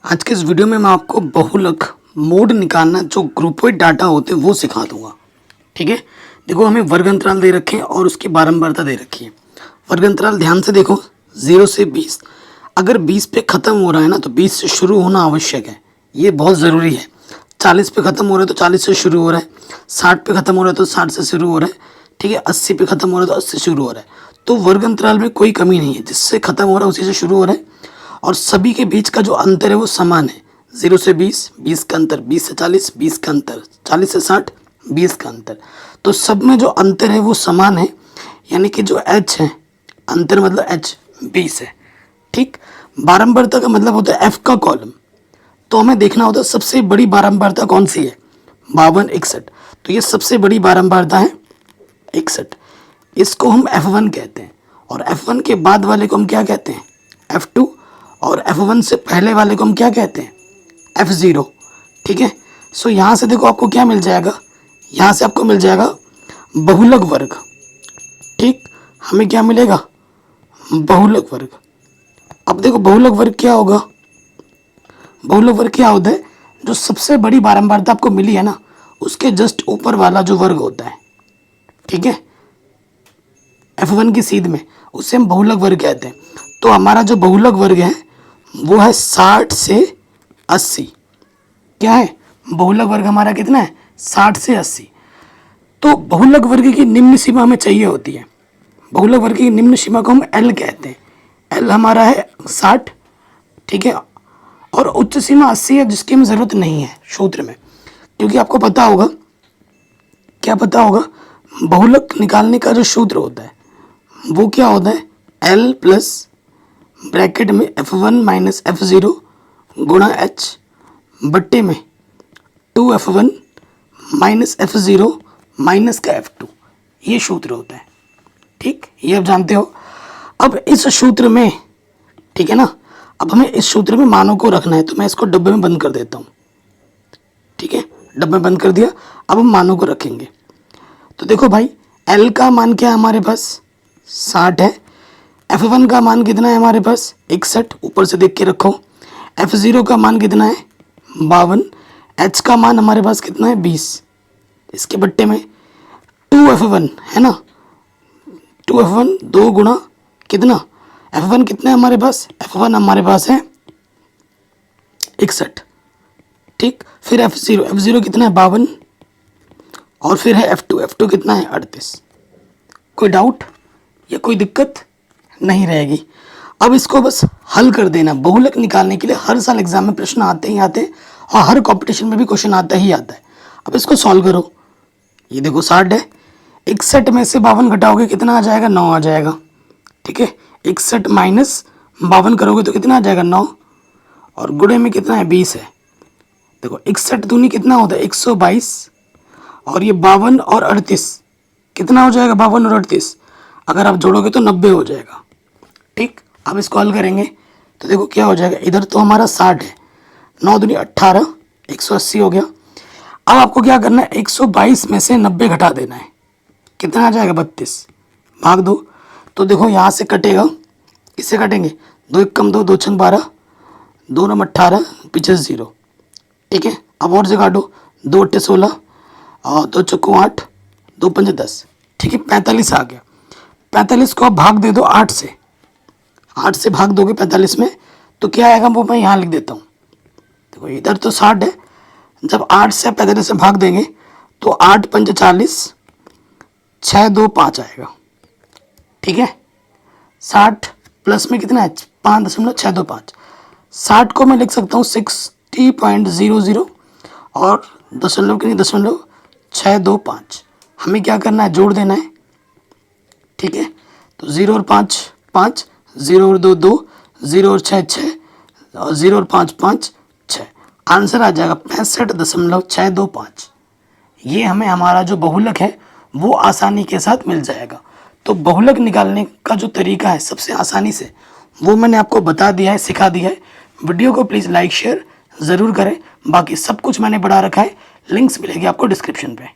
आज के इस वीडियो में मैं आपको बहुलक मोड निकालना जो ग्रुपोइड डाटा होते हैं वो सिखा दूंगा। ठीक है, देखो हमें वर्ग अंतराल दे रखे हैं और उसकी बारंबारता दे रखी है। वर्ग अंतराल ध्यान से देखो 0 से 20। अगर 20 पे ख़त्म हो रहा है ना तो 20 से शुरू होना आवश्यक है, ये बहुत ज़रूरी है। 40 पे ख़त्म हो रहा है तो 40 से शुरू हो रहा है, 60 पे ख़त्म हो रहा है तो 60 से शुरू हो रहा है, ठीक है, 80 पे ख़त्म हो रहा है तो 80 से शुरू हो रहा है। तो वर्ग अंतराल में कोई कमी नहीं है, जिससे ख़त्म हो रहा है उसी से शुरू हो रहा है और सभी के बीच का जो अंतर है वो समान है। 0 से 20, 20 का अंतर, 20 से 40, 20 का अंतर, 40 से 60, 20 का अंतर। तो सब में जो अंतर है वो समान है, यानी कि जो h है, अंतर मतलब h 20 है। ठीक, बारंबारता का मतलब होता है f का कॉलम। तो हमें देखना होता है सबसे बड़ी बारंबारता कौन सी है, 52, 61। तो ये सबसे बड़ी बारंबारता है 61। इसको हम F1 कहते हैं और F1 के बाद वाले को हम क्या कहते हैं, F2, और F1 से पहले वाले को हम क्या कहते हैं, F0। ठीक है, सो यहाँ से देखो आपको क्या मिल जाएगा, यहाँ से आपको मिल जाएगा बहुलक वर्ग। ठीक, हमें क्या मिलेगा, बहुलक वर्ग। अब देखो बहुलक वर्ग क्या होगा, बहुलक वर्ग क्या होता है, जो सबसे बड़ी बारंबारता आपको मिली है ना उसके जस्ट ऊपर वाला जो वर्ग होता है, ठीक है, F1 की सीध में, उसे हम बहुलक वर्ग कहते हैं। तो हमारा जो बहुलक वर्ग है वो है 60 से 80। क्या है, बहुलक वर्ग हमारा कितना है, 60 से 80। तो बहुलक वर्ग की निम्न सीमा हमें चाहिए होती है। बहुलक वर्ग की निम्न सीमा को हम L कहते हैं। L हमारा है 60, ठीक है, और उच्च सीमा 80 है जिसकी हमें ज़रूरत नहीं है सूत्र में, क्योंकि आपको पता होगा, क्या पता होगा, बहुलक निकालने का जो सूत्र होता है वो क्या होता है, L प्लस ब्रैकेट में F1 माइनस F0 गुणा H बट्टे में 2F1 माइनस F0 माइनस का F2, ये सूत्र होता है। ठीक, ये आप जानते हो। अब इस सूत्र में, ठीक है ना, अब हमें इस सूत्र में मानों को रखना है, तो मैं इसको डब्बे में बंद कर देता हूँ। ठीक है, डब्बे में बंद कर दिया। अब हम मानों को रखेंगे। तो देखो भाई, L का मान क्या है हमारे पास, 60 है। F1 का मान कितना है हमारे पास, 61, ऊपर से देख के रखो। F0 का मान कितना है, 52। H का मान हमारे पास कितना है, 20। इसके बट्टे में 2F1 है ना, 2F1 2 गुणा कितना, F1 कितना है हमारे पास, F1 हमारे पास है 61। ठीक, फिर F0 कितना है, 52, और फिर है F2 कितना है, 38। कोई डाउट या कोई दिक्कत नहीं रहेगी। अब इसको बस हल कर देना। बहुलक निकालने के लिए हर साल एग्जाम में प्रश्न आते ही आते हैं और हर कंपटीशन में भी क्वेश्चन आता ही आता है। अब इसको सॉल्व करो। ये देखो 60 है, 61 में से 52 घटाओगे कितना आ जाएगा, 9 आ जाएगा। ठीक है, 61 माइनस 52 करोगे तो कितना आ जाएगा, 9, और गुणे में कितना है, 20 है। देखो 61 दूनी कितना होता है, 122, और ये 52 और 38 कितना हो जाएगा, 52 और 38 अगर आप जोड़ोगे तो 90 हो जाएगा। ठीक, अब इसको हल करेंगे तो देखो क्या हो जाएगा, इधर तो हमारा 60 है, 9 दूनी 18, 180 हो गया। अब आपको क्या करना है, 122 में से 90 घटा देना है, कितना आ जाएगा, 32, भाग दो। तो देखो यहाँ से कटेगा, किससे कटेंगे, 2 1 कम 2, 2 6 12, 2 9 18, पीछे 0। ठीक है, अब और से काटो, 2 8 16, और 2 चौको 8, 2 5 10। ठीक है, 45 आ गया। 45 को आप भाग दे दो 8 से, 8 से भाग दोगे 45 में तो क्या आएगा, वो मैं यहाँ लिख देता हूँ। देखो इधर तो 60 है, जब 8 से 45 से भाग देंगे तो 8 5 40, 6 2 5 आएगा। ठीक है, 60 प्लस में कितना है, 5.625। 60 को मैं लिख सकता हूँ 60.00 और दशमलव के लिए 0.625। हमें क्या करना है, जोड़ देना है। ठीक है, तो 0 और 5 5, 0 और 2 2, 0 और 6 6, और 0 और 5 5 6। आंसर आ जाएगा 65.625। ये हमें हमारा जो बहुलक है वो आसानी के साथ मिल जाएगा। तो बहुलक निकालने का जो तरीका है सबसे आसानी से, वो मैंने आपको बता दिया है, सिखा दिया है। वीडियो को प्लीज़ लाइक शेयर ज़रूर करें। बाकी सब कुछ मैंने बढ़ा रखा है, लिंक्स मिलेगी आपको डिस्क्रिप्शन पे।